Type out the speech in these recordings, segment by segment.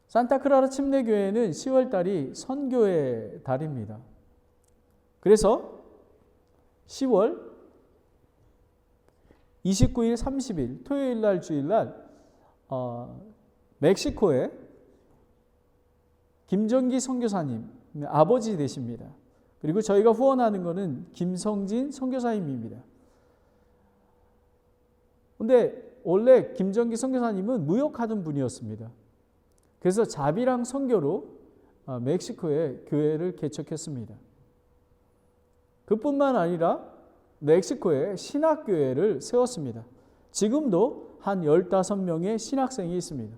산타크라라 침례교회는 10월 달이 선교의 달입니다. 그래서 10월 29일, 30일 토요일 날 주일 날 멕시코에 김정기 선교사님 아버지 되십니다. 그리고 저희가 후원하는 것은 김성진 선교사님입니다. 근데 원래 김정기 선교사님은 무역하던 분이었습니다. 그래서 자비랑 선교로 멕시코에 교회를 개척했습니다. 그뿐만 아니라 멕시코에 신학교회를 세웠습니다. 지금도 한 15명의 신학생이 있습니다.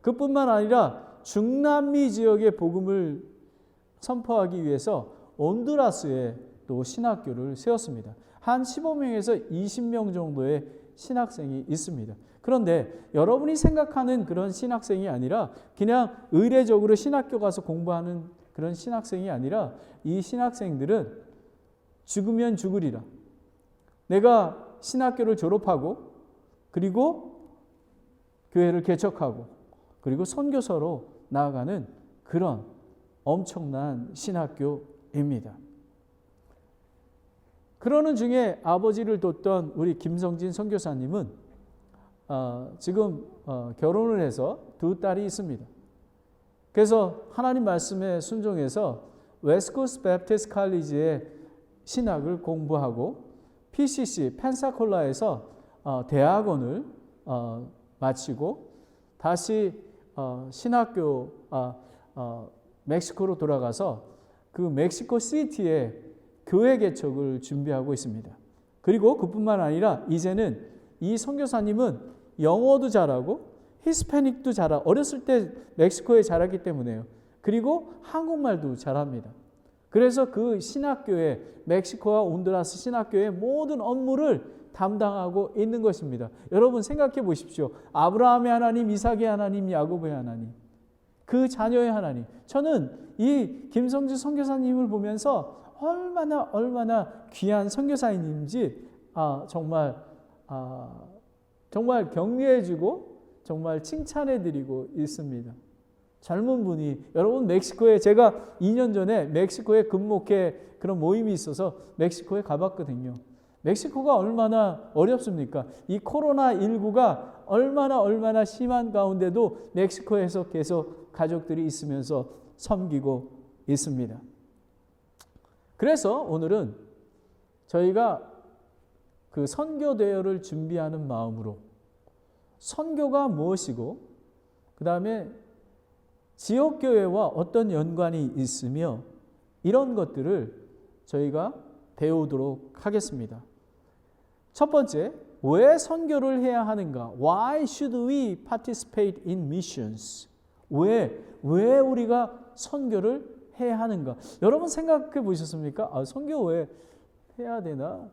그뿐만 아니라 중남미 지역의 복음을 선포하기 위해서 온두라스에 또 신학교를 세웠습니다. 한 15명에서 20명 정도의 신학생이 있습니다. 그런데 여러분이 생각하는 그런 신학생이 아니라 그냥 의례적으로 신학교 가서 공부하는 그런 신학생이 아니라 이 신학생들은 죽으면 죽으리라. 내가 신학교를 졸업하고 그리고 교회를 개척하고 그리고 선교사로 나아가는 그런 엄청난 신학교입니다. 그러는 중에 아버지를 뒀던 우리 김성진 선교사님은 지금 결혼을 해서 두 딸이 있습니다. 그래서 하나님 말씀에 순종해서 웨스트코스트 배프티스트 칼리지에 신학을 공부하고 PCC 펜사콜라에서 대학원을 마치고 다시 신학교 멕시코로 돌아가서 그 멕시코 시티에 교회 개척을 준비하고 있습니다. 그리고 그뿐만 아니라 이제는 이 선교사님은 영어도 잘하고 히스패닉도 잘하고 어렸을 때 멕시코에 자랐기 때문에요. 그리고 한국말도 잘합니다. 그래서 그 신학교에 멕시코와 온두라스 신학교의 모든 업무를 담당하고 있는 것입니다. 여러분 생각해 보십시오. 아브라함의 하나님, 이삭의 하나님, 야곱의 하나님, 그 자녀의 하나님. 저는 이 김성주 선교사님을 보면서 얼마나 귀한 선교사님인지 정말 격려해주고 정말 칭찬해드리고 있습니다. 젊은 분이 여러분 멕시코에 제가 2년 전에 멕시코에 금목회 그런 모임이 있어서 멕시코에 가봤거든요. 멕시코가 얼마나 어렵습니까? 이 코로나19가 얼마나 심한 가운데도 멕시코에서 계속 가족들이 있으면서 섬기고 있습니다. 그래서 오늘은 저희가 그 선교 대회를 준비하는 마음으로 선교가 무엇이고 그 다음에 지역교회와 어떤 연관이 있으며 이런 것들을 저희가 배우도록 하겠습니다. 첫 번째, 왜 선교를 해야 하는가? Why should we participate in missions? 왜 우리가 선교를 해야 하는가? 여러분 생각해 보셨습니까? 선교 왜 해야 되나?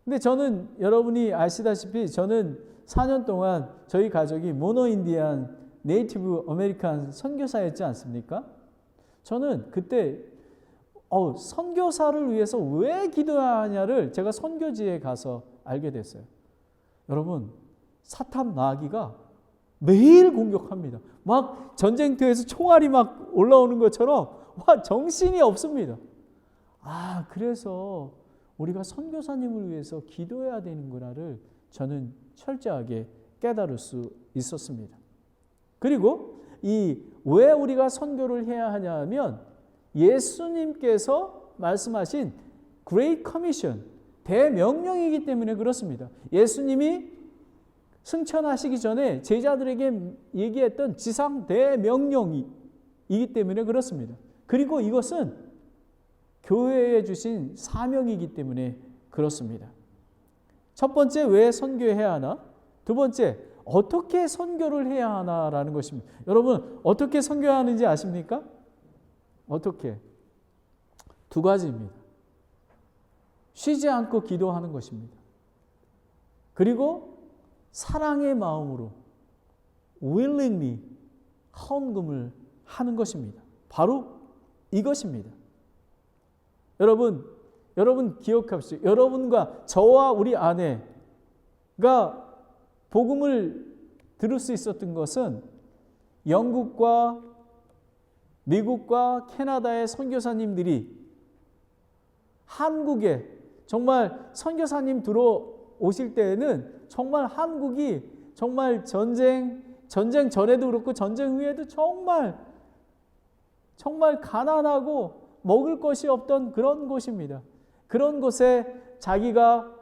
근데 저는 여러분이 아시다시피 저는 4년 동안 저희 가족이 모노인디안 네이티브 아메리칸 선교사였지 않습니까? 저는 그때 선교사를 위해서 왜 기도해야 하냐를 제가 선교지에 가서 알게 됐어요. 여러분 사탄 마귀가 매일 공격합니다. 막 전쟁터에서 총알이 막 올라오는 것처럼 정신이 없습니다. 그래서 우리가 선교사님을 위해서 기도해야 되는구나를 저는 철저하게 깨달을 수 있었습니다. 그리고 왜 우리가 선교를 해야 하냐 하면 예수님께서 말씀하신 Great Commission, 대명령이기 때문에 그렇습니다. 예수님이 승천하시기 전에 제자들에게 얘기했던 지상 대명령이기 때문에 그렇습니다. 그리고 이것은 교회에 주신 사명이기 때문에 그렇습니다. 첫 번째, 왜 선교해야 하나? 두 번째, 어떻게 선교를 해야 하나라는 것입니다. 여러분 어떻게 선교하는지 아십니까? 어떻게? 두 가지입니다. 쉬지 않고 기도하는 것입니다. 그리고 사랑의 마음으로 willingly 헌금을 하는 것입니다. 바로 이것입니다. 여러분 기억합시다. 여러분과 저와 우리 아내가 복음을 들을 수 있었던 것은 영국과 미국과 캐나다의 선교사님들이 한국에 정말 선교사님 들어오실 때에는 정말 한국이 정말 전쟁 전에도 그렇고 전쟁 후에도 정말 가난하고 먹을 것이 없던 그런 곳입니다. 그런 곳에 자기가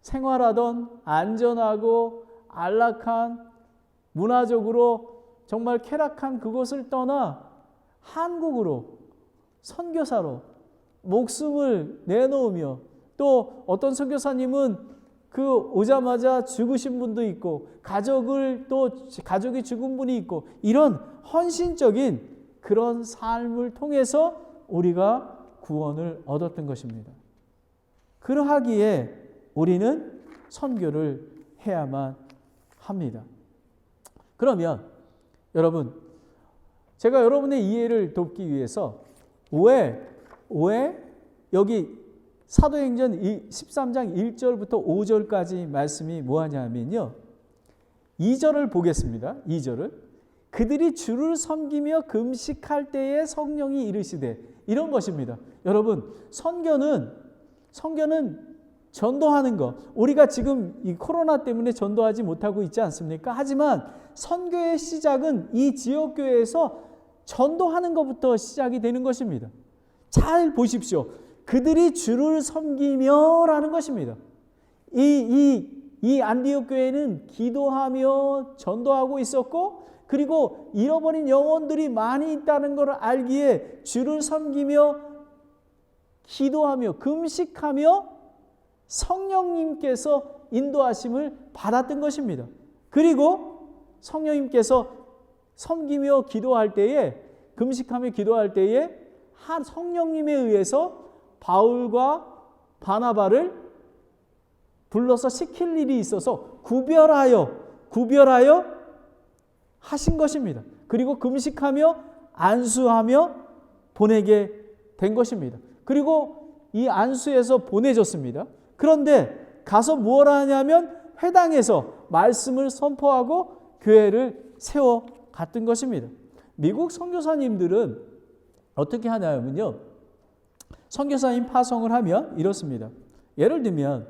생활하던 안전하고 안락한 문화적으로 정말 쾌락한 그곳을 떠나 한국으로 선교사로 목숨을 내놓으며, 또 어떤 선교사님은 그 오자마자 죽으신 분도 있고 가족이 죽은 분이 있고, 이런 헌신적인 그런 삶을 통해서 우리가 구원을 얻었던 것입니다. 그러하기에 우리는 선교를 해야만 합니다. 그러면 여러분, 제가 여러분의 이해를 돕기 위해서 왜 여기 사도행전 13장 1절부터 5절까지 말씀이 뭐하냐면요, 2절을 보겠습니다. 2절을 그들이 주를 섬기며 금식할 때에 성령이 이르시되, 이런 것입니다. 여러분, 선교는 전도하는 것, 우리가 지금 이 코로나 때문에 전도하지 못하고 있지 않습니까? 하지만 선교의 시작은 이 지역교회에서 전도하는 것부터 시작이 되는 것입니다. 잘 보십시오. 그들이 주를 섬기며 라는 것입니다. 이 안디옥 교회는 기도하며 전도하고 있었고, 그리고 잃어버린 영혼들이 많이 있다는 것을 알기에 주를 섬기며 기도하며 금식하며 성령님께서 인도하심을 받았던 것입니다. 그리고 성령님께서 섬기며 기도할 때에, 금식하며 기도할 때에 한 성령님에 의해서 바울과 바나바를 불러서 시킬 일이 있어서 구별하여 하신 것입니다. 그리고 금식하며 안수하며 보내게 된 것입니다. 그리고 이 안수에서 보내졌습니다. 그런데 가서 무엇을 하냐면 회당에서 말씀을 선포하고 교회를 세워 갔던 것입니다. 미국 선교사님들은 어떻게 하냐면요, 선교사님 파송을 하면 이렇습니다. 예를 들면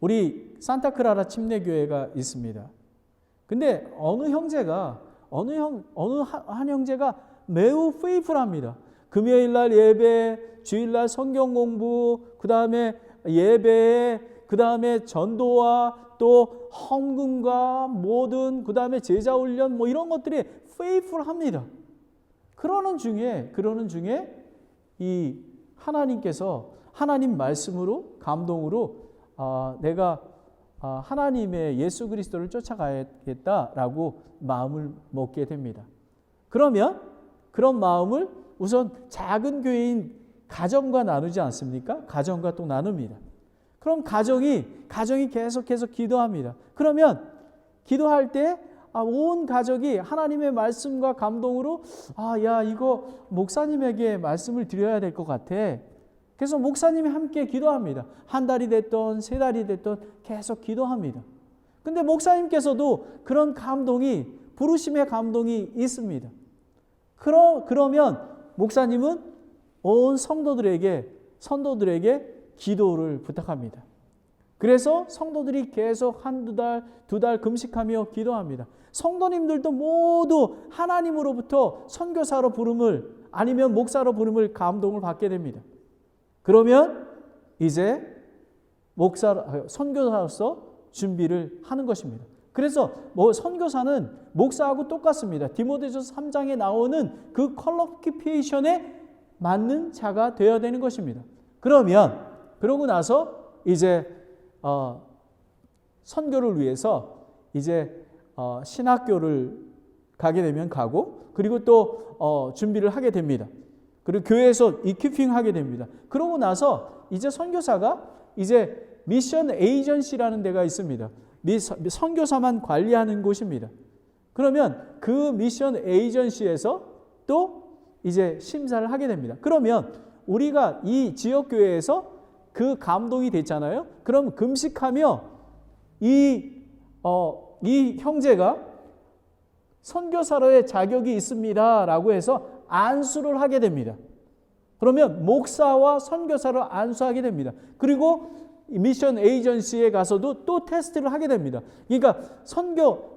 우리 산타크라라 침례교회가 있습니다. 근데 어느 한 형제가 매우 페이풀합니다. 금요일날 예배, 주일날 성경 공부, 그 다음에 예배, 그 다음에 전도와 또 헌금과 모든, 그 다음에 제자 훈련 뭐 이런 것들이 페이풀합니다. 그러는 중에 이 하나님께서 하나님 말씀으로 감동으로 내가 하나님의 예수 그리스도를 쫓아가야겠다라고 마음을 먹게 됩니다. 그러면 그런 마음을 우선 작은 교회인 가정과 나누지 않습니까? 가정과 또 나눕니다. 그럼 가정이 계속해서 기도합니다. 그러면 기도할 때 온 가족이 하나님의 말씀과 감동으로 이거 목사님에게 말씀을 드려야 될 것 같아. 그래서 목사님이 함께 기도합니다. 한 달이 됐든 세 달이 됐든 계속 기도합니다. 근데 목사님께서도 그런 부르심의 감동이 있습니다. 그러면 목사님은 온 성도들에게 기도를 부탁합니다. 그래서 성도들이 계속 한두 달, 두 달 금식하며 기도합니다. 성도님들도 모두 하나님으로부터 선교사로 부름을, 아니면 목사로 부름을 감동을 받게 됩니다. 그러면 이제 선교사로서 준비를 하는 것입니다. 그래서 선교사는 목사하고 똑같습니다. 디모데전서 3장에 나오는 그 퀄리피케이션에 맞는 자가 되어야 되는 것입니다. 그러고 나서 이제 선교를 위해서 이제 신학교를 가게 되면 가고, 그리고 또 준비를 하게 됩니다. 그리고 교회에서 이큐핑 하게 됩니다. 그러고 나서 이제 선교사가 이제 미션 에이전시라는 데가 있습니다. 선교사만 관리하는 곳입니다. 그러면 그 미션 에이전시에서 또 이제 심사를 하게 됩니다. 그러면 우리가 이 지역교회에서 그 감동이 됐잖아요. 그럼 금식하며 이 형제가 선교사로의 자격이 있습니다라고 해서 안수를 하게 됩니다. 그러면 목사와 선교사를 안수하게 됩니다. 그리고 미션 에이전시에 가서도 또 테스트를 하게 됩니다. 그러니까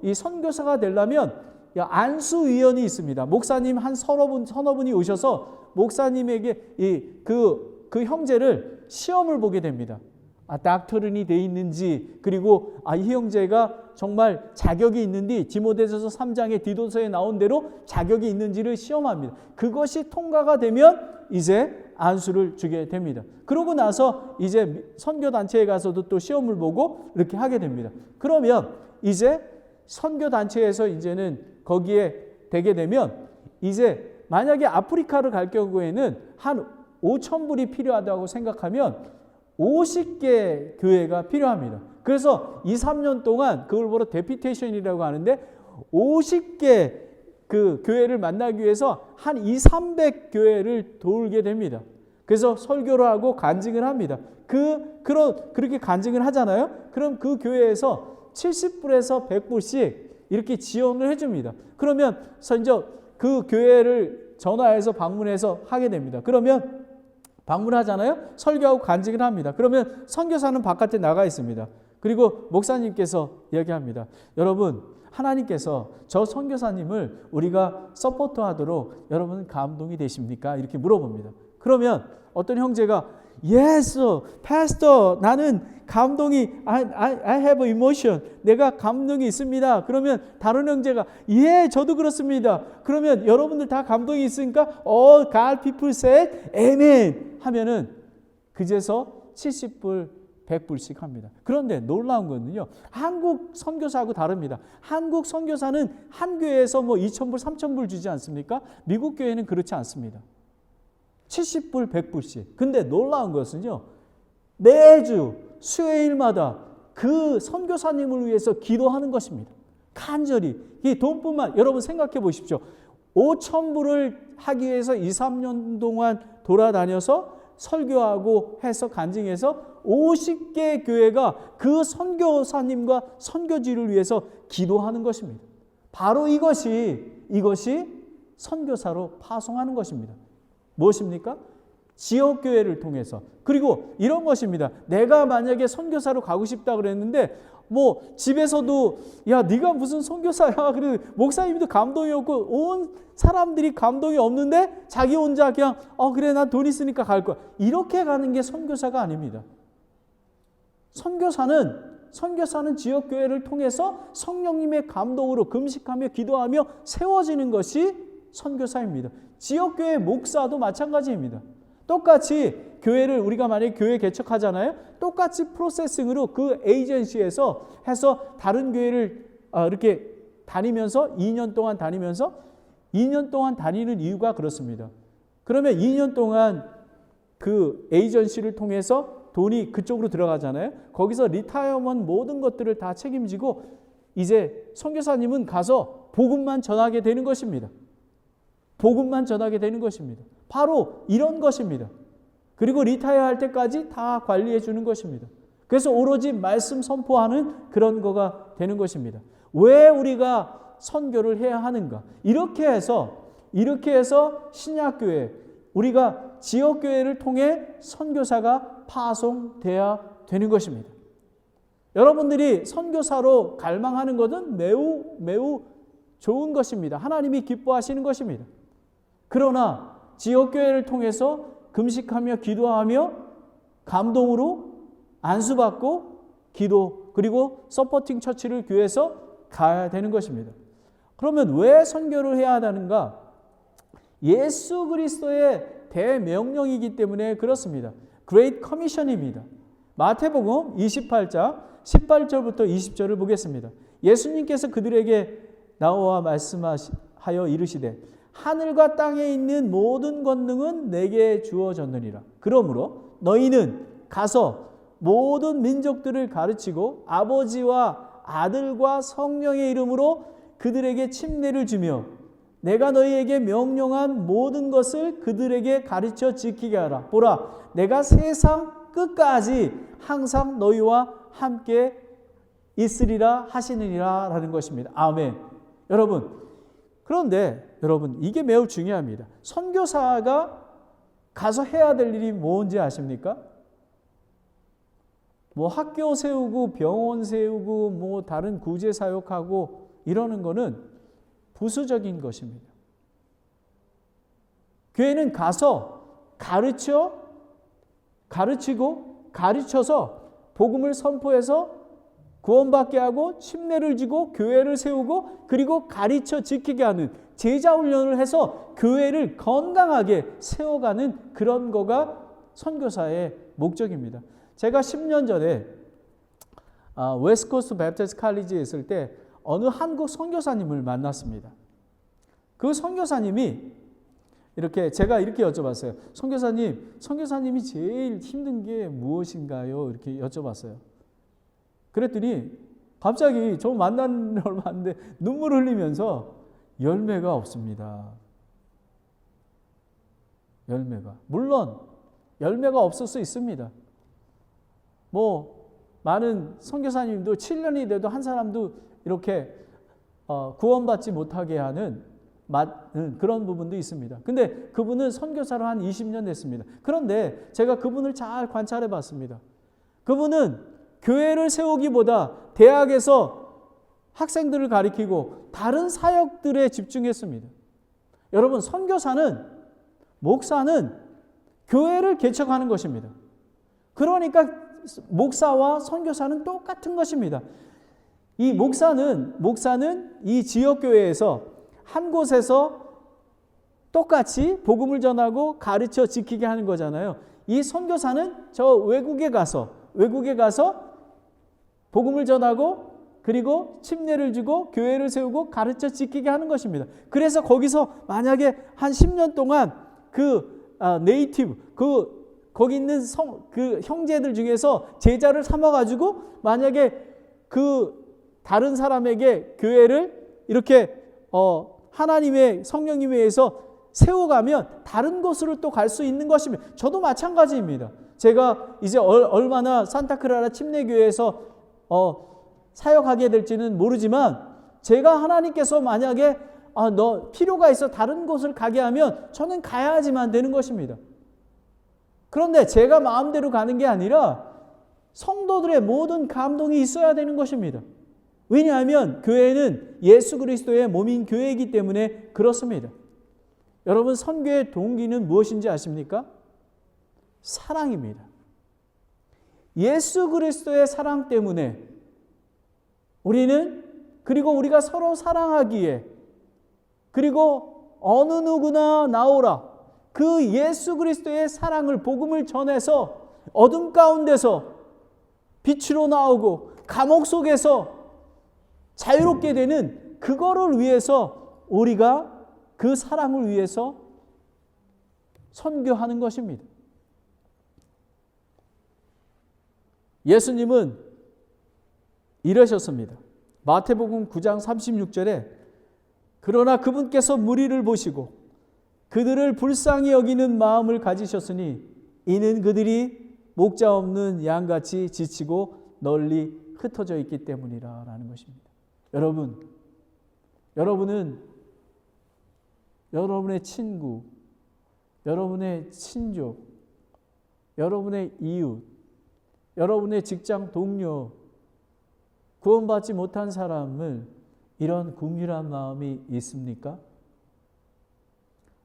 이 선교사가 되려면 안수위원이 있습니다. 목사님 한 서너 분이 오셔서 목사님에게 그 형제를 시험을 보게 됩니다. 닥터린이 돼 있는지, 그리고 이 형제가 정말 자격이 있는지, 디모데전서 3장의 디도서에 나온 대로 자격이 있는지를 시험합니다. 그것이 통과가 되면 이제 안수를 주게 됩니다. 그러고 나서 이제 선교단체에 가서도 또 시험을 보고 이렇게 하게 됩니다. 그러면 이제 선교단체에서 이제는 거기에 되게 되면 이제 만약에 아프리카를 갈 경우에는 한 5,000불이 필요하다고 생각하면 50개 교회가 필요합니다. 그래서 2, 3년 동안 그걸 보러 데피테이션이라고 하는데 50개 그 교회를 만나기 위해서 한 2, 300교회를 돌게 됩니다. 그래서 설교를 하고 간증을 합니다. 그렇게 간증을 하잖아요. 그럼 그 교회에서 70불에서 100불씩 이렇게 지원을 해줍니다. 그러면 이제 그 교회를 전화해서 방문해서 하게 됩니다. 그러면 방문하잖아요. 설교하고 간증을 합니다. 그러면 선교사는 바깥에 나가 있습니다. 그리고 목사님께서 이야기합니다. 여러분, 하나님께서 저 선교사님을 우리가 서포트하도록 여러분 감동이 되십니까? 이렇게 물어봅니다. 그러면 어떤 형제가 Yes, Pastor, 나는 감동이 I have emotion. 내가 감동이 있습니다. 그러면 다른 형제가 저도 그렇습니다. 그러면 여러분들 다 감동이 있으니까 All God people said Amen 하면은 그제서 70불 100불씩 합니다. 그런데 놀라운 거는요, 한국 선교사하고 다릅니다. 한국 선교사는 한 교회에서 2,000불, 3,000불 주지 않습니까? 미국 교회는 그렇지 않습니다. 70불, 100불씩. 근데 놀라운 것은요, 매주 수요일마다 그 선교사님을 위해서 기도하는 것입니다. 간절히. 이 돈뿐만, 여러분 생각해 보십시오. 5,000불을 하기 위해서 2, 3년 동안 돌아다녀서 설교하고 해서 간증해서 50개 교회가 그 선교사님과 선교지를 위해서 기도하는 것입니다. 바로 이것이 선교사로 파송하는 것입니다. 무엇입니까? 지역교회를 통해서. 그리고 이런 것입니다. 내가 만약에 선교사로 가고 싶다 그랬는데 집에서도 네가 무슨 선교사야. 그래 목사님도 감동이 없고 온 사람들이 감동이 없는데 자기 혼자 그냥 그래 난 돈 있으니까 갈 거야. 이렇게 가는 게 선교사가 아닙니다. 선교사는 지역교회를 통해서 성령님의 감동으로 금식하며 기도하며 세워지는 것이 선교사입니다. 지역교회 목사도 마찬가지입니다. 똑같이 교회를 우리가 만약에 교회 개척하잖아요. 똑같이 프로세싱으로 그 에이전시에서 해서 다른 교회를 이렇게 다니면서 2년 동안 다니면서 2년 동안 다니는 이유가 그렇습니다. 그러면 2년 동안 그 에이전시를 통해서 돈이 그쪽으로 들어가잖아요. 거기서 리타이어먼트 모든 것들을 다 책임지고 이제 선교사님은 가서 복음만 전하게 되는 것입니다. 복음만 전하게 되는 것입니다. 바로 이런 것입니다. 그리고 리타이어 할 때까지 다 관리해 주는 것입니다. 그래서 오로지 말씀 선포하는 그런 거가 되는 것입니다. 왜 우리가 선교를 해야 하는가? 이렇게 해서 신약교회, 우리가 지역교회를 통해 선교사가 파송돼야 되는 것입니다. 여러분들이 선교사로 갈망하는 것은 매우 매우 좋은 것입니다. 하나님이 기뻐하시는 것입니다. 그러나 지역교회를 통해서 금식하며 기도하며 감동으로 안수받고 기도 그리고 서포팅 처치를 교회에서 가야 되는 것입니다. 그러면 왜 선교를 해야 하는가? 예수 그리스도의 대명령이기 때문에 그렇습니다. Great Commission입니다. 마태복음 28장 18절부터 20절을 보겠습니다. 예수님께서 그들에게 나와 말씀하여 이르시되 하늘과 땅에 있는 모든 권능은 내게 주어졌느니라. 그러므로 너희는 가서 모든 민족들을 가르치고 아버지와 아들과 성령의 이름으로 그들에게 침례를 주며 내가 너희에게 명령한 모든 것을 그들에게 가르쳐 지키게 하라. 보라, 내가 세상 끝까지 항상 너희와 함께 있으리라 하시느니라 라는 것입니다. 아멘. 여러분, 그런데 여러분, 이게 매우 중요합니다. 선교사가 가서 해야 될 일이 뭔지 아십니까? 뭐 학교 세우고 병원 세우고 뭐 다른 구제 사역하고 이러는 거는 부수적인 것입니다. 교회는 가서 가르치고 가르쳐서 복음을 선포해서 구원받게 하고 침례를 주고 교회를 세우고 그리고 가르쳐 지키게 하는 제자 훈련을 해서 교회를 건강하게 세워가는 그런 거가 선교사의 목적입니다. 제가 10년 전에 웨스트코스트 배프티스트 칼리지에 있을 때 어느 한국 선교사님을 만났습니다. 그 선교사님이 제가 이렇게 여쭤봤어요. 선교사님이 제일 힘든 게 무엇인가요? 이렇게 여쭤봤어요. 그랬더니 갑자기 저 만난 얼마 안 돼 눈물을 흘리면서 열매가 없습니다. 열매가. 물론 열매가 없을 수 있습니다. 뭐 많은 선교사님도 7년이 돼도 한 사람도 이렇게 구원받지 못하게 하는 그런 부분도 있습니다. 근데 그분은 선교사로 한 20년 됐습니다. 그런데 제가 그분을 잘 관찰해 봤습니다. 그분은 교회를 세우기보다 대학에서 학생들을 가리키고 다른 사역들에 집중했습니다. 여러분, 목사는 교회를 개척하는 것입니다. 그러니까 목사와 선교사는 똑같은 것입니다. 이 목사는 이 지역교회에서 한 곳에서 똑같이 복음을 전하고 가르쳐 지키게 하는 거잖아요. 이 선교사는 저 외국에 가서 복음을 전하고 그리고 침례를 주고 교회를 세우고 가르쳐 지키게 하는 것입니다. 그래서 거기서 만약에 한 10년 동안 네이티브 거기 있는 그 형제들 중에서 제자를 삼아 가지고 만약에 다른 사람에게 교회를 이렇게 하나님의 성령님에 의해서 세워가면 다른 곳으로 또 갈 수 있는 것입니다. 저도 마찬가지입니다. 제가 이제 얼마나 산타크라라 침례교회에서 사역하게 될지는 모르지만 제가 하나님께서 만약에 너 필요가 있어 다른 곳을 가게 하면 저는 가야지만 되는 것입니다. 그런데 제가 마음대로 가는 게 아니라 성도들의 모든 감동이 있어야 되는 것입니다. 왜냐하면 교회는 예수 그리스도의 몸인 교회이기 때문에 그렇습니다. 여러분, 선교의 동기는 무엇인지 아십니까? 사랑입니다. 예수 그리스도의 사랑 때문에 그리고 우리가 서로 사랑하기에 그리고 어느 누구나 나오라 그 예수 그리스도의 사랑을 복음을 전해서 어둠 가운데서 빛으로 나오고 감옥 속에서 자유롭게 되는 그거를 위해서 우리가 그 사랑을 위해서 선교하는 것입니다. 예수님은 이러셨습니다. 마태복음 9장 36절에 그러나 그분께서 무리를 보시고 그들을 불쌍히 여기는 마음을 가지셨으니 이는 그들이 목자 없는 양같이 지치고 널리 흩어져 있기 때문이라 라는 것입니다. 여러분은 여러분의 친구, 여러분의 친족, 여러분의 이웃, 여러분의 직장 동료, 구원받지 못한 사람을 이런 긍휼한 마음이 있습니까?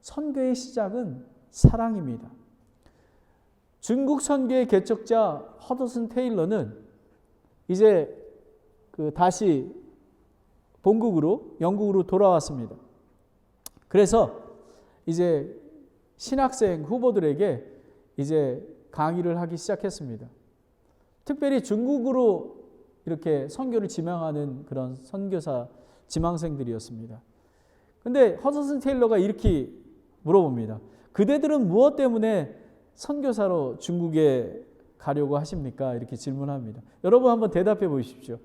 선교의 시작은 사랑입니다. 중국 선교의 개척자 허더슨 테일러는 이제 다시 본국으로 영국으로 돌아왔습니다. 그래서 이제 신학생 후보들에게 이제 강의를 하기 시작했습니다. 특별히 중국으로 이렇게 선교를 지망하는 그런 선교사 지망생들이었습니다. 근데 허더슨 테일러가 이렇게 물어봅니다. 그대들은 무엇 때문에 선교사로 중국에 가려고 하십니까? 이렇게 질문합니다. 여러분 한번 대답해 보십시오.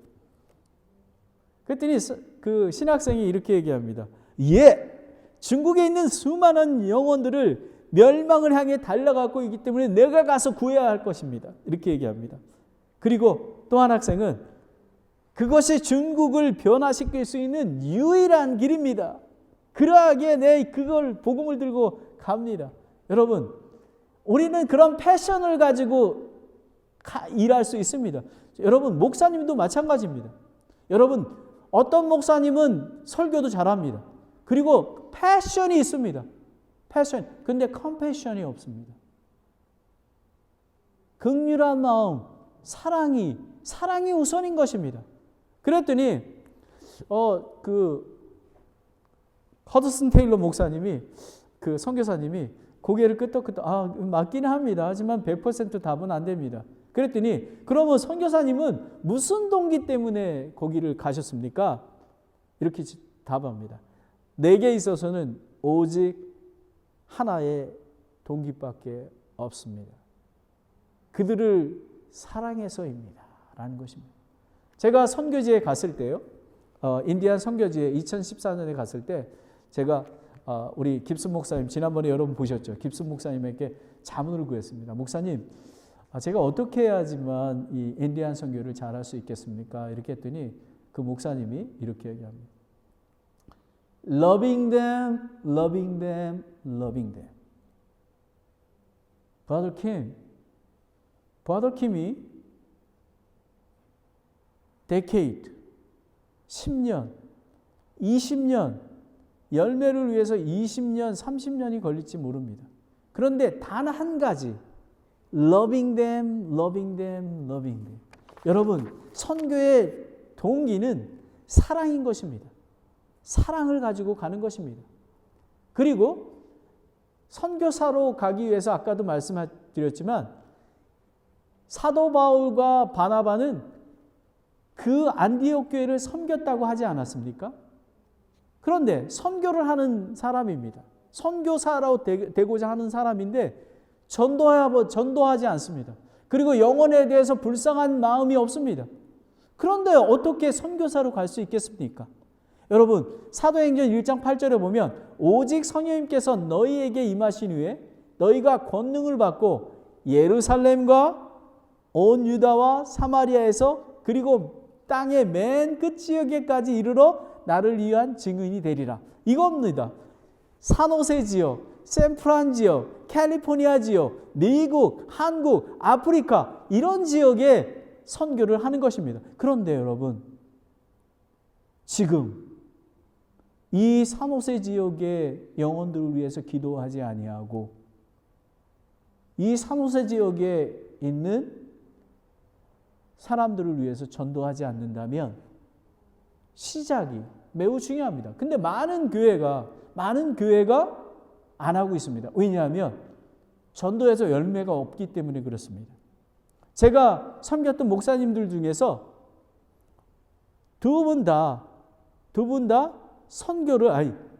그랬더니 그 신학생이 이렇게 얘기합니다. 중국에 있는 수많은 영혼들을 멸망을 향해 달려가고 있기 때문에 내가 가서 구해야 할 것입니다. 이렇게 얘기합니다. 그리고 또 한 학생은 그것이 중국을 변화시킬 수 있는 유일한 길입니다. 그러하기에 내 그걸 복음을 들고 갑니다. 여러분, 우리는 그런 패션을 가지고 일할 수 있습니다. 여러분, 목사님도 마찬가지입니다. 여러분, 어떤 목사님은 설교도 잘합니다. 그리고 패션이 있습니다. 패션. 근데 컴패션이 없습니다. 긍휼한 마음, 사랑이 우선인 것입니다. 그랬더니 허드슨 테일러 목사님이, 그 선교사님이 고개를 끄덕끄덕, 맞기는 합니다. 하지만 100% 답은 안 됩니다. 그랬더니, 그러면 선교사님은 무슨 동기 때문에 거기를 가셨습니까? 이렇게 답합니다. 내게 있어서는 오직 하나의 동기밖에 없습니다. 그들을 사랑해서입니다. 라는 것입니다. 제가 선교지에 갔을 때요, 인디안 선교지에 2014년에 갔을 때, 제가 우리 깁슨 목사님, 지난번에 여러분 보셨죠? 깁슨 목사님에게 자문을 구했습니다. 목사님, 제가 어떻게 해야지만 이 인디안 선교를 잘할 수 있겠습니까? 이렇게 했더니 그 목사님이 이렇게 얘기합니다. Loving them, loving them, loving them. Brother Kim이 decade, 10년, 20년, 열매를 위해서 20년, 30년이 걸릴지 모릅니다. 그런데 단 한 가지, loving them, loving them, loving them. 여러분, 선교의 동기는 사랑인 것입니다. 사랑을 가지고 가는 것입니다. 그리고 선교사로 가기 위해서 아까도 말씀드렸지만 사도 바울과 바나바는 그 안디옥 교회를 섬겼다고 하지 않았습니까? 그런데 선교를 하는 사람입니다. 선교사로 되고자 하는 사람인데 전도하지 않습니다. 그리고 영혼에 대해서 불쌍한 마음이 없습니다. 그런데 어떻게 선교사로 갈 수 있겠습니까? 여러분, 사도행전 1장 8절에 보면 오직 성령님께서 너희에게 임하신 후에 너희가 권능을 받고 예루살렘과 온 유다와 사마리아에서 그리고 땅의 맨 끝 지역에까지 이르러 나를 위한 증인이 되리라. 이겁니다. 산호세 지역, 샌프란 지역, 캘리포니아 지역, 미국, 한국, 아프리카 이런 지역에 선교를 하는 것입니다. 그런데 여러분, 지금 이 산호세 지역의 영혼들을 위해서 기도하지 아니하고 이 산호세 지역에 있는 사람들을 위해서 전도하지 않는다면 시작이 매우 중요합니다. 근데 많은 교회가 안 하고 있습니다. 왜냐하면 전도에서 열매가 없기 때문에 그렇습니다. 제가 섬겼던 목사님들 중에서 두 분 다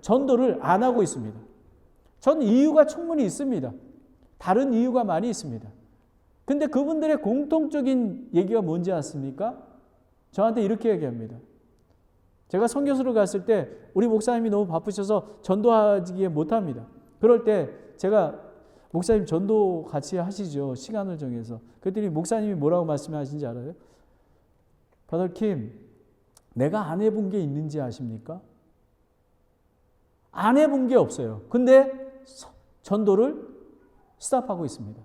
전도를 안 하고 있습니다. 전 이유가 충분히 있습니다. 다른 이유가 많이 있습니다. 근데 그분들의 공통적인 얘기가 뭔지 아십니까? 저한테 이렇게 얘기합니다. 제가 선교수로 갔을 때 우리 목사님이 너무 바쁘셔서 전도하기에 못합니다. 그럴 때 제가 목사님 전도 같이 하시죠. 시간을 정해서. 그랬더니 목사님이 뭐라고 말씀하시는지 알아요? Brother Kim, 내가 안 해본 게 있는지 아십니까? 안 해본 게 없어요. 근데 전도를 스탑하고 있습니다.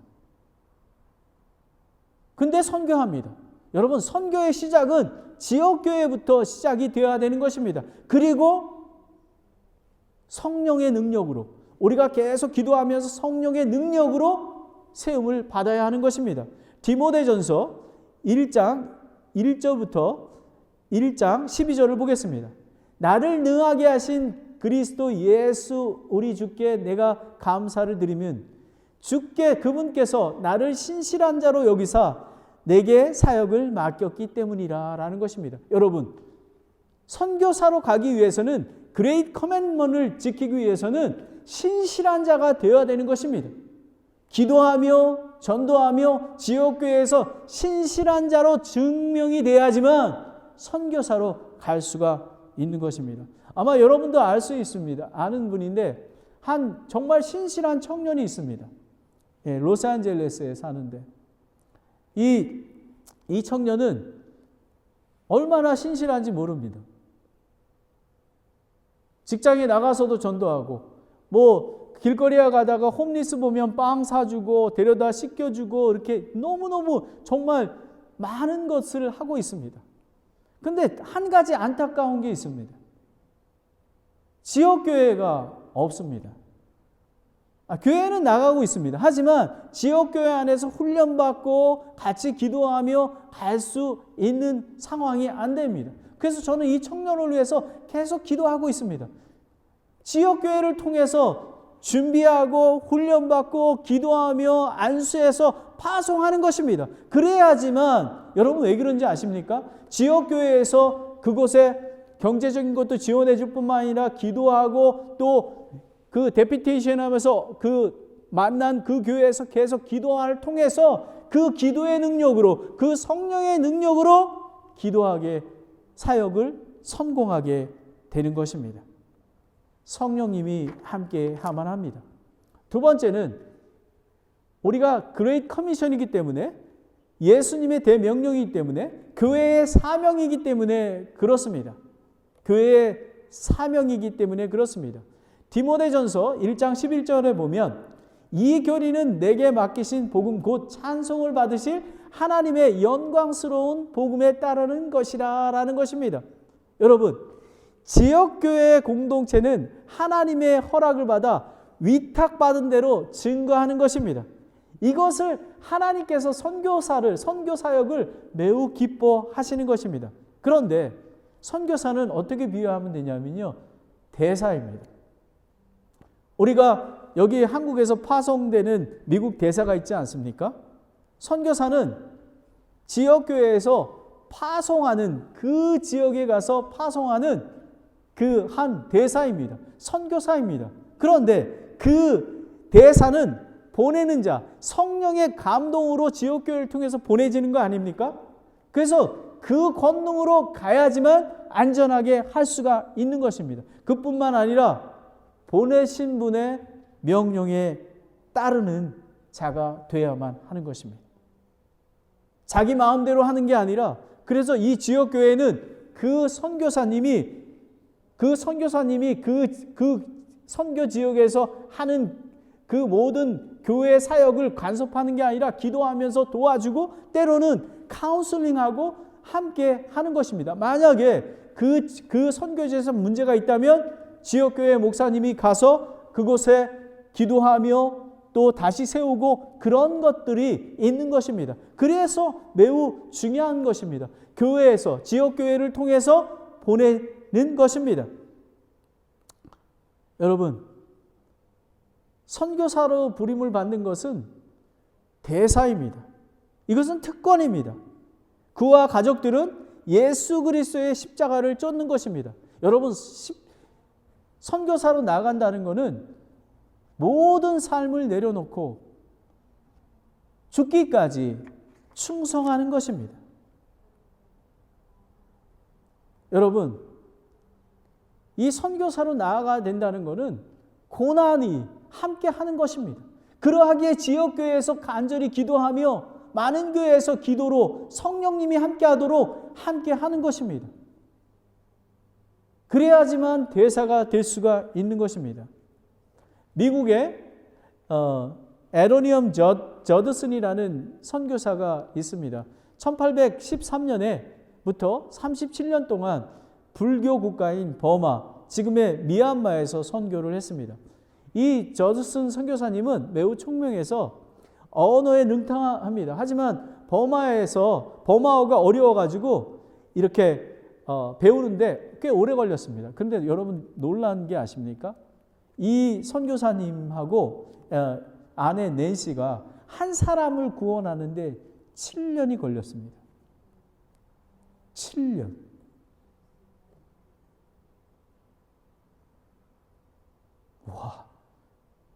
근데 선교합니다. 여러분, 선교의 시작은 지역교회부터 시작이 되어야 되는 것입니다. 그리고 성령의 능력으로, 우리가 계속 기도하면서 성령의 능력으로 세움을 받아야 하는 것입니다. 디모데전서 1장 1절부터 1장 12절을 보겠습니다. 나를 능하게 하신 그리스도 예수 우리 주께 내가 감사를 드리면 주께 그분께서 나를 신실한 자로 여기사 내게 사역을 맡겼기 때문이라 라는 것입니다. 여러분, 선교사로 가기 위해서는 그레이트 커맨먼트를 지키기 위해서는 신실한 자가 되어야 되는 것입니다. 기도하며 전도하며 지역교회에서 신실한 자로 증명이 돼야지만 선교사로 갈 수가 있는 것입니다. 아마 여러분도 알 수 있습니다. 아는 분인데 한 정말 신실한 청년이 있습니다. 예, 로스앤젤레스에 사는데 이 청년은 얼마나 신실한지 모릅니다. 직장에 나가서도 전도하고, 뭐 길거리에 가다가 홈리스 보면 빵 사주고 데려다 씻겨주고 이렇게 너무너무 정말 많은 것을 하고 있습니다. 근데 한 가지 안타까운 게 있습니다. 지역교회가 없습니다. 교회는 나가고 있습니다. 하지만 지역교회 안에서 훈련받고 같이 기도하며 갈 수 있는 상황이 안 됩니다. 그래서 저는 이 청년을 위해서 계속 기도하고 있습니다. 지역교회를 통해서 준비하고 훈련받고 기도하며 안수해서 파송하는 것입니다. 그래야지만 여러분 왜 그런지 아십니까? 지역교회에서 그곳에 경제적인 것도 지원해 줄 뿐만 아니라 기도하고 또 그 데피테이션 하면서 그 만난 그 교회에서 계속 기도를 통해서 그 기도의 능력으로, 그 성령의 능력으로 기도하게 사역을 성공하게 되는 것입니다. 성령님이 함께 하만 합니다. 두 번째는 우리가 그레이트 커미션이기 때문에, 예수님의 대명령이기 때문에, 교회의 사명이기 때문에 그렇습니다. 교회의 사명이기 때문에 그렇습니다. 디모데전서 1장 11절에 보면 이 교리는 내게 맡기신 복음 곧 찬송을 받으실 하나님의 영광스러운 복음에 따르는 것이라 라는 것입니다. 여러분, 지역교회 공동체는 하나님의 허락을 받아 위탁받은 대로 증거하는 것입니다. 이것을 하나님께서 선교 사역을 매우 기뻐하시는 것입니다. 그런데 선교사는 어떻게 비유하면 되냐면요, 대사입니다. 우리가 여기 한국에서 파송되는 미국 대사가 있지 않습니까? 선교사는 지역교회에서 파송하는, 그 지역에 가서 파송하는 그 한 대사입니다. 선교사입니다. 그런데 그 대사는 보내는 자, 성령의 감동으로 지역교회를 통해서 보내지는 거 아닙니까? 그래서 그 권능으로 가야지만 안전하게 할 수가 있는 것입니다. 그뿐만 아니라 보내신 분의 명령에 따르는 자가 되어야만 하는 것입니다. 자기 마음대로 하는 게 아니라, 그래서 이 지역교회는 그 선교사님이 그 선교 지역에서 하는 그 모든 교회 사역을 간섭하는 게 아니라 기도하면서 도와주고 때로는 카운슬링하고 함께 하는 것입니다. 만약에 그 선교지에서 문제가 있다면 지역교회 목사님이 가서 그곳에 기도하며 또 다시 세우고 그런 것들이 있는 것입니다. 그래서 매우 중요한 것입니다. 교회에서, 지역교회를 통해서 보내는 것입니다. 여러분, 선교사로 부름을 받는 것은 대사입니다. 이것은 특권입니다. 그와 가족들은 예수 그리스도의 십자가를 쫓는 것입니다. 여러분, 선교사로 나간다는 것은 모든 삶을 내려놓고 죽기까지 충성하는 것입니다. 여러분, 이 선교사로 나아가야 된다는 것은 고난이 함께 하는 것입니다. 그러하기에 지역교회에서 간절히 기도하며 많은 교회에서 기도로 성령님이 함께 하도록 함께 하는 것입니다. 그래야지만 대사가 될 수가 있는 것입니다. 미국에 에로니엄 저드슨이라는 선교사가 있습니다. 1813년에부터 37년 동안 불교 국가인 버마, 지금의 미얀마에서 선교를 했습니다. 이 저드슨 선교사님은 매우 총명해서 언어에 능통합니다. 하지만 버마어가 어려워가지고 이렇게 배우는데 꽤 오래 걸렸습니다. 그런데 여러분 놀란 게 아십니까? 이 선교사님하고 아내 낸시가 한 사람을 구원하는데 7년이 걸렸습니다. 7년. 와,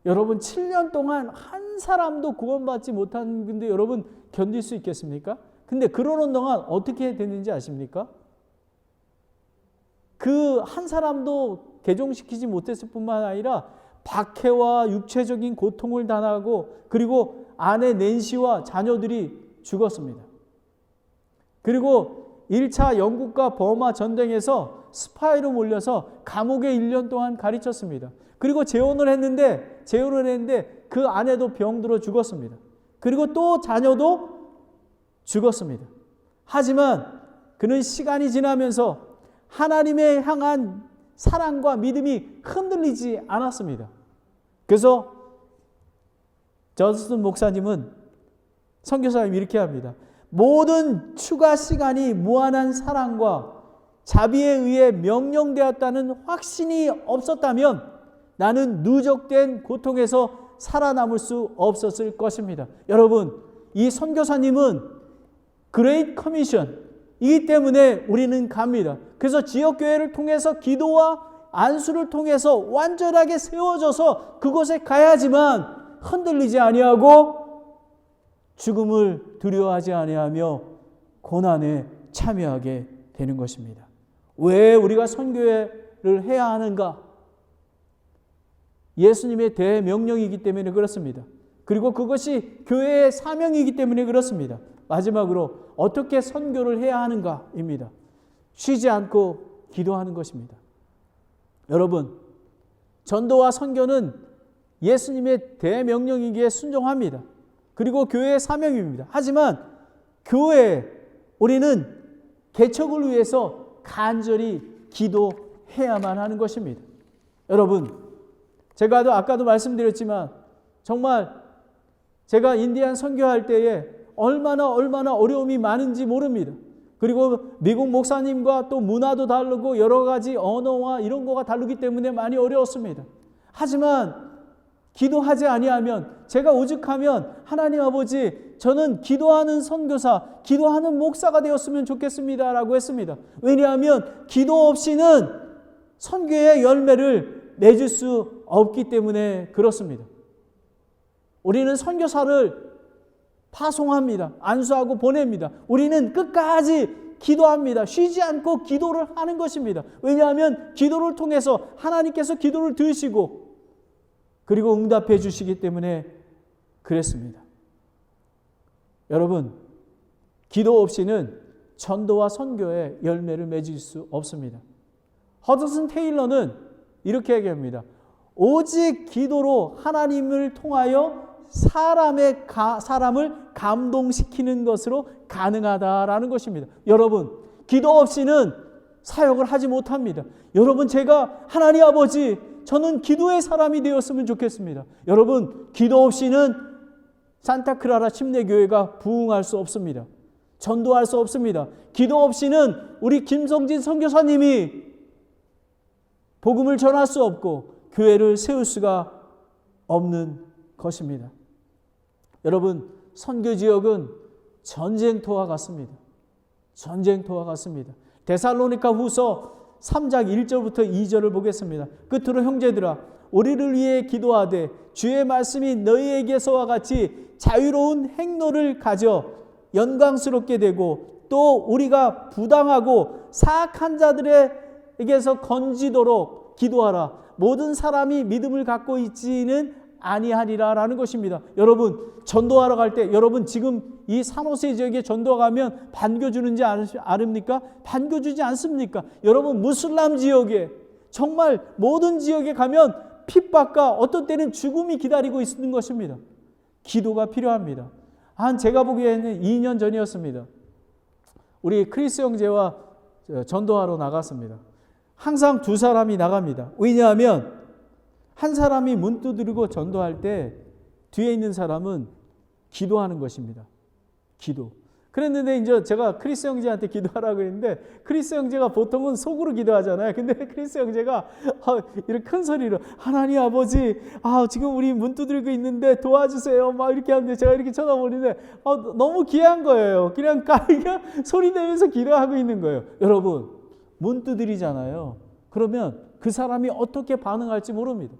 여러분 7년 동안 한 사람도 구원받지 못하는데 여러분 견딜 수 있겠습니까? 근데 그러는 동안 어떻게 됐는지 아십니까? 그 한 사람도 개종시키지 못했을 뿐만 아니라 박해와 육체적인 고통을 당하고 그리고 아내 낸시와 자녀들이 죽었습니다. 그리고 1차 영국과 버마 전쟁에서 스파이로 몰려서 감옥에 1년 동안 가르쳤습니다. 그리고 재혼을 했는데 그 아내도 병들어 죽었습니다. 그리고 또 자녀도 죽었습니다. 하지만 그는 시간이 지나면서 하나님에 향한 사랑과 믿음이 흔들리지 않았습니다. 그래서 저스틴 목사님은, 선교사님이 이렇게 합니다. 모든 추가 시간이 무한한 사랑과 자비에 의해 명령되었다는 확신이 없었다면 나는 누적된 고통에서 살아남을 수 없었을 것입니다. 여러분, 이 선교사님은 그레이트 커미션이기 때문에 우리는 갑니다. 그래서 지역교회를 통해서 기도와 안수를 통해서 완전하게 세워져서 그곳에 가야지만 흔들리지 아니하고 죽음을 두려워하지 아니하며 고난에 참여하게 되는 것입니다. 왜 우리가 선교회를 해야 하는가? 예수님의 대명령이기 때문에 그렇습니다. 그리고 그것이 교회의 사명이기 때문에 그렇습니다. 마지막으로 어떻게 선교를 해야 하는가입니다. 쉬지 않고 기도하는 것입니다. 여러분, 전도와 선교는 예수님의 대명령이기에 순종합니다. 그리고 교회의 사명입니다. 하지만 교회에 우리는 개척을 위해서 간절히 기도해야만 하는 것입니다. 여러분, 제가 아까도 말씀드렸지만 정말 제가 인디안 선교할 때에 얼마나 어려움이 많은지 모릅니다. 그리고 미국 목사님과 또 문화도 다르고 여러 가지 언어와 이런 거가 다르기 때문에 많이 어려웠습니다. 하지만 기도하지 아니하면, 제가 오죽하면 하나님 아버지, 저는 기도하는 선교사, 기도하는 목사가 되었으면 좋겠습니다라고 했습니다. 왜냐하면 기도 없이는 선교의 열매를 맺을 수 없기 때문에 그렇습니다. 우리는 선교사를 파송합니다. 안수하고 보냅니다. 우리는 끝까지 기도합니다. 쉬지 않고 기도를 하는 것입니다. 왜냐하면 기도를 통해서 하나님께서 기도를 들으시고 그리고 응답해 주시기 때문에 그랬습니다. 여러분, 기도 없이는 전도와 선교의 열매를 맺을 수 없습니다. 허드슨 테일러는 이렇게 얘기합니다. 오직 기도로 하나님을 통하여 사람을 감동시키는 것으로 가능하다라는 것입니다. 여러분, 기도 없이는 사역을 하지 못합니다. 여러분, 제가 하나님 아버지, 저는 기도의 사람이 되었으면 좋겠습니다. 여러분, 기도 없이는 산타크라라 침례교회가 부흥할 수 없습니다. 전도할 수 없습니다. 기도 없이는 우리 김성진 선교사님이 복음을 전할 수 없고 교회를 세울 수가 없는 것입니다. 여러분, 선교지역은 전쟁터와 같습니다. 전쟁터와 같습니다. 데살로니가 후서 3장 1절부터 2절을 보겠습니다. 끝으로 형제들아, 우리를 위해 기도하되 주의 말씀이 너희에게서와 같이 자유로운 행로를 가져 영광스럽게 되고 또 우리가 부당하고 사악한 자들에게서 건지도록 기도하라. 모든 사람이 믿음을 갖고 있지는 아니하리라라는 것입니다. 여러분, 전도하러 갈 때, 여러분 지금 이 산호세 지역에 전도가면 반겨주는지 아십니까? 반겨주지 않습니까? 여러분, 무슬람 지역에, 정말 모든 지역에 가면 핍박과 어떤 때는 죽음이 기다리고 있는 것입니다. 기도가 필요합니다. 제가 보기에는 2년 전이었습니다. 우리 크리스 형제와 전도하러 나갔습니다. 항상 두 사람이 나갑니다. 왜냐하면 한 사람이 문 두드리고 전도할 때 뒤에 있는 사람은 기도하는 것입니다. 기도. 그랬는데 이제 제가 크리스 형제한테 기도하라고 했는데 크리스 형제가 보통은 속으로 기도하잖아요. 근데 크리스 형제가 이렇게 큰 소리로 하나님 아버지, 지금 우리 문 두드리고 있는데 도와주세요. 막 이렇게 하는데 제가 이렇게 쳐다보는데 너무 귀한 거예요. 그냥 소리 내면서 기도하고 있는 거예요. 여러분, 문 두드리잖아요. 그러면 그 사람이 어떻게 반응할지 모릅니다.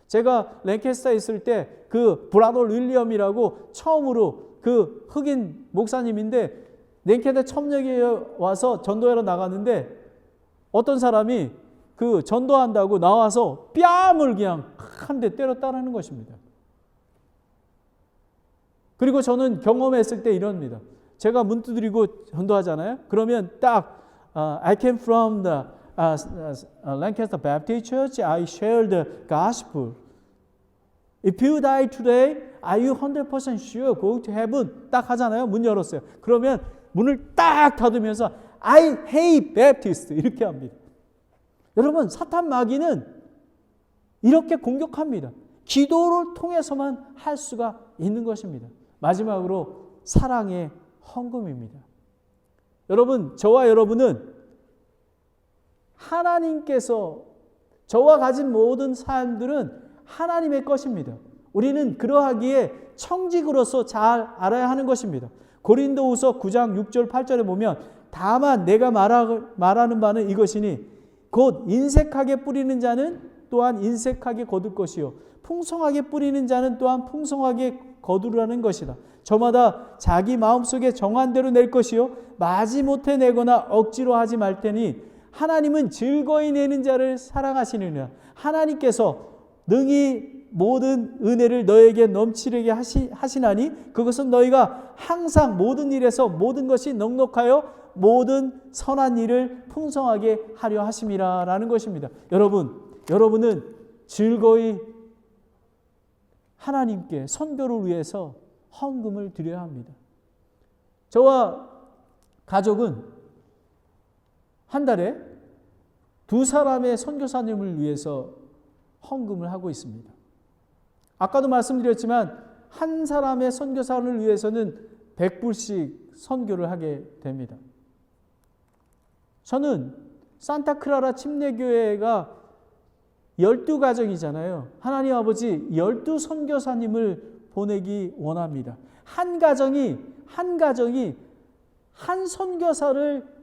제가 랭캐스터에 있을 때 그 브라돌 윌리엄이라고 처음으로 그 흑인 목사님인데 랭캐스터 첨역에 와서 전도하러 나갔는데 어떤 사람이 그 전도한다고 나와서 뺨을 그냥 한 대 때렸다는 것입니다. 그리고 저는 경험했을 때 이럽니다. 제가 문 두드리고 전도하잖아요. 그러면 딱 I came from the Lancaster Baptist Church. I share the gospel. If you die today, are you 100% sure going to heaven? 딱 하잖아요. 문 열었어요. 그러면 문을 딱 닫으면서 I hate Baptist 이렇게 합니다. 여러분, 사탄 마귀는 이렇게 공격합니다. 기도를 통해서만 할 수가 있는 것입니다. 마지막으로 사랑의 헌금입니다. 여러분, 저와 여러분은 하나님께서 저와 가진 모든 사람들은 하나님의 것입니다. 우리는 그러하기에 청직으로서 잘 알아야 하는 것입니다. 고린도후서 9장 6절 8절에 보면 다만 내가 말하는 바는 이것이니 곧 인색하게 뿌리는 자는 또한 인색하게 거둘 것이요 풍성하게 뿌리는 자는 또한 풍성하게 거두라는 것이다. 저마다 자기 마음속에 정한 대로 낼 것이요 마지못해 내거나 억지로 하지 말 테니 하나님은 즐거이 내는 자를 사랑하시느니라. 하나님께서 능히 모든 은혜를 너에게 넘치게 하시나니 그것은 너희가 항상 모든 일에서 모든 것이 넉넉하여 모든 선한 일을 풍성하게 하려 하심이라 라는 것입니다. 여러분은 즐거이 하나님께 선교를 위해서 헌금을 드려야 합니다. 저와 가족은 한 달에 2사람의 선교사님을 위해서 헌금을 하고 있습니다. 아까도 말씀드렸지만 한 사람의 선교사를 위해서는 100불씩 선교를 하게 됩니다. 저는 산타크라라 침례교회가 12가정이잖아요. 하나님 아버지 12선교사님을 보내기 원합니다. 한 가정이 한 선교사를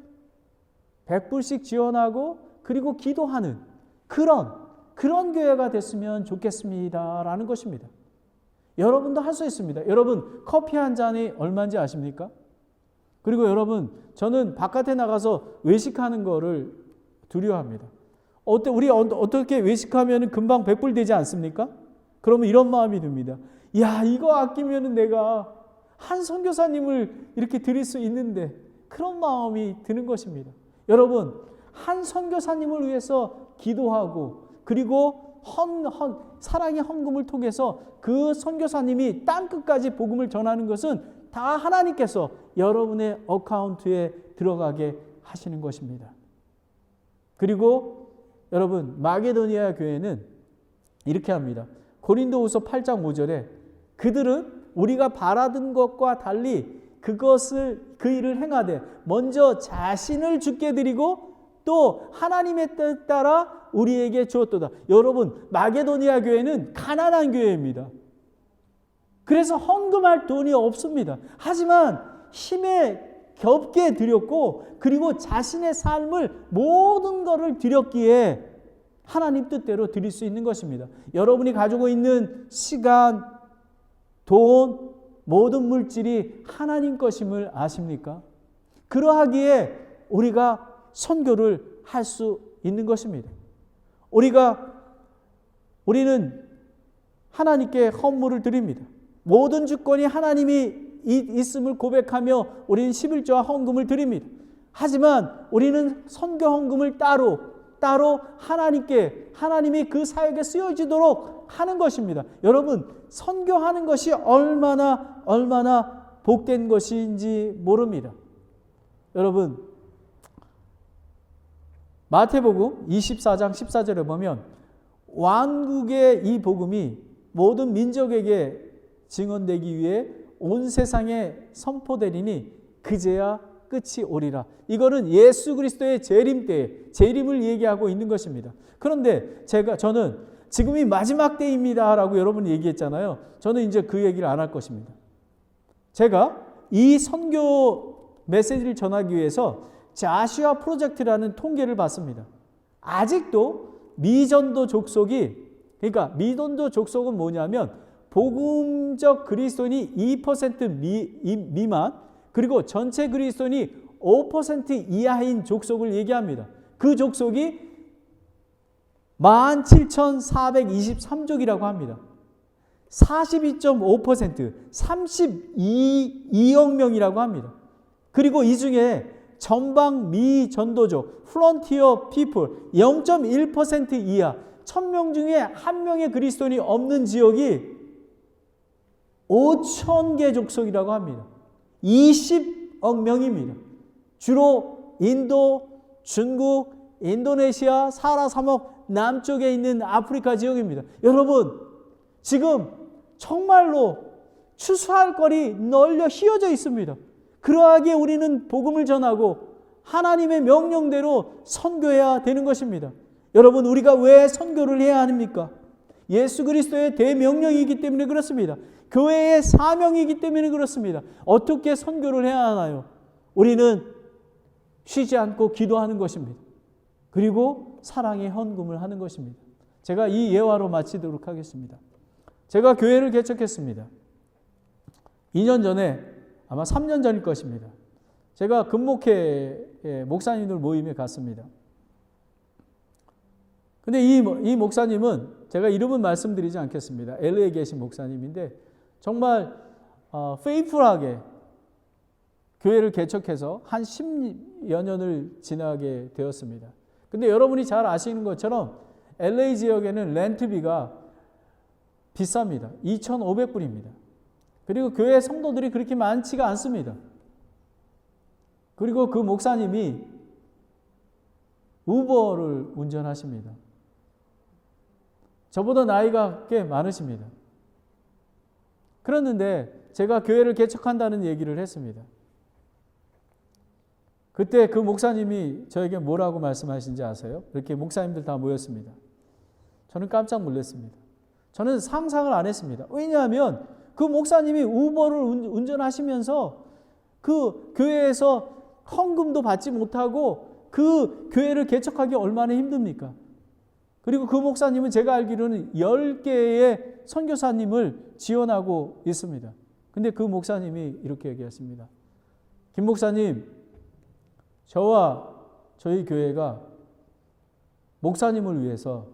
100불씩 지원하고 그리고 기도하는 그런 교회가 됐으면 좋겠습니다 라는 것입니다. 여러분도 할 수 있습니다. 여러분 커피 한 잔이 얼마인지 아십니까? 그리고 여러분 저는 바깥에 나가서 외식하는 거를 두려워합니다. 우리 어떻게 외식하면 금방 100불 되지 않습니까? 그러면 이런 마음이 듭니다. 야, 이거 아끼면 내가 한 선교사님을 이렇게 드릴 수 있는데 그런 마음이 드는 것입니다. 여러분 한 선교사님을 위해서 기도하고 그리고 사랑의 헌금을 통해서 그 선교사님이 땅끝까지 복음을 전하는 것은 다 하나님께서 여러분의 어카운트에 들어가게 하시는 것입니다. 그리고 여러분 마게도니아 교회는 이렇게 합니다. 고린도후서 8장 5절에 그들은 우리가 바라던 것과 달리 그 일을 행하되 먼저 자신을 주께 드리고 또 하나님의 뜻 따라 우리에게 주었도다. 여러분 마게도니아 교회는 가난한 교회입니다. 그래서 헌금할 돈이 없습니다. 하지만 힘에 겹게 드렸고 그리고 자신의 삶을 모든 것을 드렸기에 하나님 뜻대로 드릴 수 있는 것입니다. 여러분이 가지고 있는 시간, 돈, 모든 물질이 하나님 것임을 아십니까? 그러하기에 우리가 선교를 할 수 있는 것입니다. 우리는 하나님께 헌물을 드립니다. 모든 주권이 하나님이 있음을 고백하며 우리는 11조와 헌금을 드립니다. 하지만 우리는 선교 헌금을 따로 하나님이 그 사역에 쓰여지도록 하는 것입니다. 여러분 선교하는 것이 얼마나 복된 것인지 모릅니다. 여러분 마태복음 24장 14절에 보면 왕국의 이 복음이 모든 민족에게 증언되기 위해 온 세상에 선포되리니 그제야 끝이 오리라. 이거는 예수 그리스도의 재림 때에 재림을 얘기하고 있는 것입니다. 그런데 저는 지금이 마지막 때입니다 라고 여러분이 얘기했잖아요. 저는 이제 그 얘기를 안 할 것입니다. 제가 이 선교 메시지를 전하기 위해서 자시아 프로젝트라는 통계를 봤습니다. 아직도 미전도 족속이 그러니까 미전도 족속은 뭐냐면 복음적 그리스도인이 2% 미만 그리고 전체 그리스도인이 5% 이하인 족속을 얘기합니다. 그 족속이 17,423족이라고 합니다. 42.5% 32억 명이라고 합니다. 그리고 이 중에 전방 미전도적 플런티어 피플 0.1% 이하 1000명 중에 1명의 그리스도인이 없는 지역이 5,000개 족속이라고 합니다. 20억 명입니다. 주로 인도, 중국, 인도네시아, 사하라 사막 남쪽에 있는 아프리카 지역입니다. 여러분, 지금 정말로 추수할 거리 널려 휘어져 있습니다. 그러하기에 우리는 복음을 전하고 하나님의 명령대로 선교해야 되는 것입니다. 여러분, 우리가 왜 선교를 해야 합니까? 예수 그리스도의 대명령이기 때문에 그렇습니다. 교회의 사명이기 때문에 그렇습니다. 어떻게 선교를 해야 하나요? 우리는 쉬지 않고 기도하는 것입니다. 그리고 사랑의 헌금을 하는 것입니다. 제가 이 예화로 마치도록 하겠습니다. 제가 교회를 개척했습니다. 2년 전에, 아마 3년 전일 것입니다. 제가 금목회 목사님들 모임에 갔습니다. 근데 이 목사님은 제가 이름은 말씀드리지 않겠습니다. LA에 계신 목사님인데 정말 페이풀하게 교회를 개척해서 한 10여 년을 지나게 되었습니다. 근데 여러분이 잘 아시는 것처럼 LA 지역에는 렌트비가 비쌉니다. 2,500불입니다. 그리고 교회 성도들이 그렇게 많지가 않습니다. 그리고 그 목사님이 우버를 운전하십니다. 저보다 나이가 꽤 많으십니다. 그랬는데 제가 교회를 개척한다는 얘기를 했습니다. 그때 그 목사님이 저에게 뭐라고 말씀하신지 아세요? 이렇게 목사님들 다 모였습니다. 저는 깜짝 놀랐습니다. 저는 상상을 안 했습니다. 왜냐하면 그 목사님이 우버를 운전하시면서 그 교회에서 헌금도 받지 못하고 그 교회를 개척하기 얼마나 힘듭니까? 그리고 그 목사님은 제가 알기로는 10개의 선교사님을 지원하고 있습니다. 근데 그 목사님이 이렇게 얘기했습니다. 김 목사님, 저와 저희 교회가 목사님을 위해서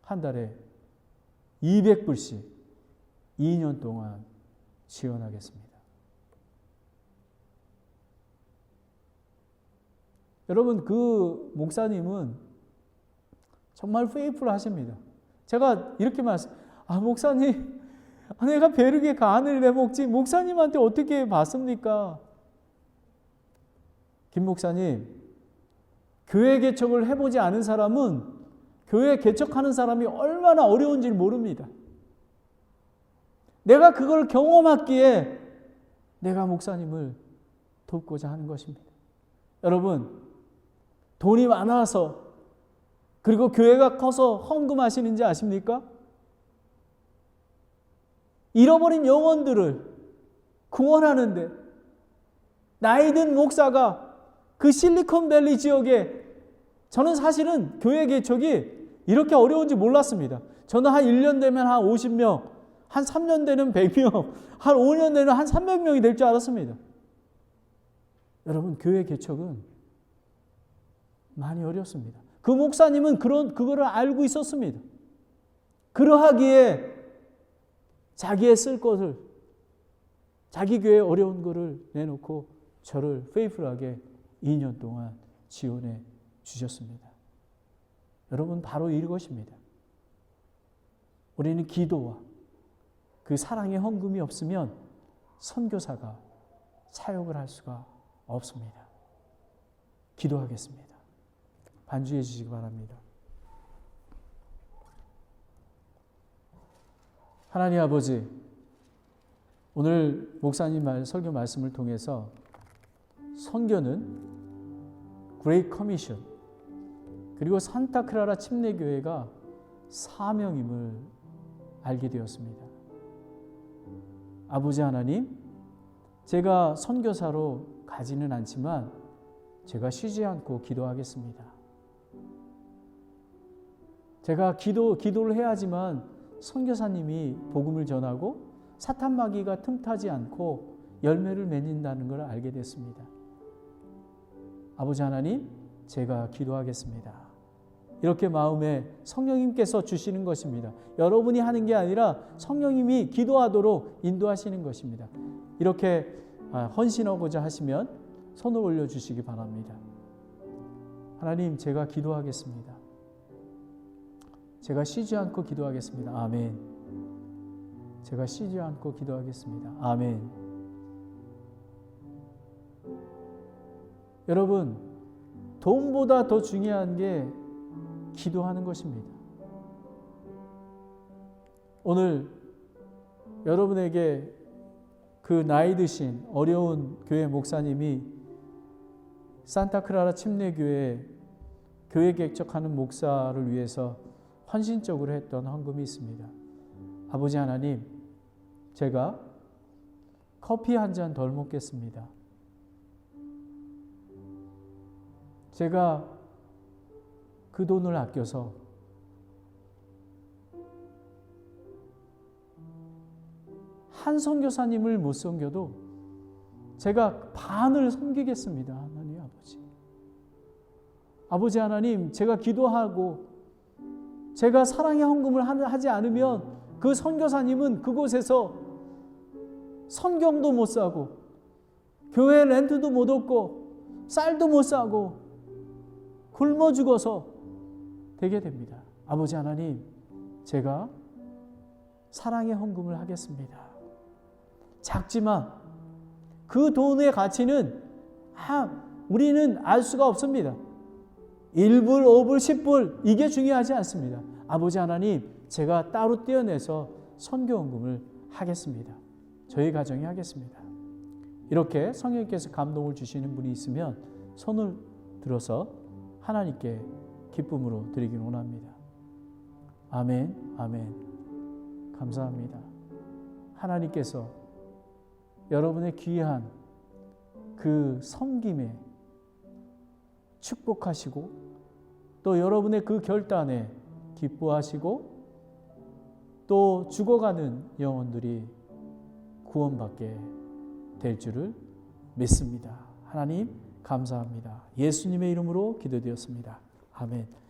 한 달에 200불씩 2년 동안 지원하겠습니다. 여러분, 그 목사님은 정말 페이풀하십니다. 제가 이렇게 목사님, 내가 베르게 간을 내 먹지 목사님한테 어떻게 받습니까? 김 목사님, 교회 개척을 해보지 않은 사람은 교회 개척하는 사람이 얼마나 어려운지 모릅니다. 내가 그걸 경험했기에 내가 목사님을 돕고자 하는 것입니다. 여러분, 돈이 많아서 그리고 교회가 커서 헌금하시는지 아십니까? 잃어버린 영혼들을 구원하는데 나이든 목사가 그 실리콘밸리 지역에, 저는 사실은 교회 개척이 이렇게 어려운지 몰랐습니다. 저는 한 1년 되면 한 50명, 한 3년 되면 100명, 한 5년 되면 한 300명이 될 줄 알았습니다. 여러분, 교회 개척은 많이 어렵습니다. 그 목사님은 그거를 알고 있었습니다. 그러하기에 자기의 쓸 것을, 자기 교회 어려운 것을 내놓고 저를 페이풀하게 2년 동안 지원해 주셨습니다. 여러분, 바로 이것입니다. 우리는 기도와 그 사랑의 헌금이 없으면 선교사가 사역을 할 수가 없습니다. 기도하겠습니다. 반주해 주시기 바랍니다. 하나님 아버지, 오늘 목사님 설교 말씀을 통해서 선교는 그레이트 커미션, 그리고 산타크라라 침례교회가 사명임을 알게 되었습니다. 아버지 하나님, 제가 선교사로 가지는 않지만 제가 쉬지 않고 기도하겠습니다. 제가 기도를 해야지만 선교사님이 복음을 전하고 사탄 마귀가 틈타지 않고 열매를 맺는다는 걸 알게 됐습니다. 아버지 하나님, 제가 기도하겠습니다. 이렇게 마음에 성령님께서 주시는 것입니다. 여러분이 하는 게 아니라 성령님이 기도하도록 인도하시는 것입니다. 이렇게 헌신하고자 하시면 손을 올려주시기 바랍니다. 하나님, 제가 기도하겠습니다. 제가 쉬지 않고 기도하겠습니다. 아멘. 제가 쉬지 않고 기도하겠습니다. 아멘. 여러분, 돈보다 더 중요한 게 기도하는 것입니다. 오늘 여러분에게 그 나이 드신 어려운 교회 목사님이 산타크라라 침례교회 교회 개척하는 목사를 위해서 헌신적으로 했던 헌금이 있습니다. 아버지 하나님, 제가 커피 한 잔 덜 먹겠습니다. 제가 그 돈을 아껴서 한 선교사님을 못 섬겨도 제가 반을 섬기겠습니다. 하나님 아버지. 아버지 하나님, 제가 기도하고 제가 사랑의 헌금을 하지 않으면 그 선교사님은 그곳에서 성경도 못 사고 교회 렌트도 못 얻고 쌀도 못 사고 굶어 죽어서 되게 됩니다. 아버지 하나님, 제가 사랑의 헌금을 하겠습니다. 작지만 그 돈의 가치는 우리는 알 수가 없습니다. 1불, 5불, 10불 이게 중요하지 않습니다. 아버지 하나님, 제가 따로 떼어내서 선교 헌금을 하겠습니다. 저희 가정이 하겠습니다. 이렇게 성령께서 감동을 주시는 분이 있으면 손을 들어서 하나님께 기쁨으로 드리길 원합니다. 아멘, 아멘. 감사합니다. 하나님께서 여러분의 귀한 그 섬김에 축복하시고 또 여러분의 그 결단에 기뻐하시고 또 죽어가는 영혼들이 구원받게 될 줄을 믿습니다. 하나님 감사합니다. 예수님의 이름으로 기도드렸습니다. 아멘.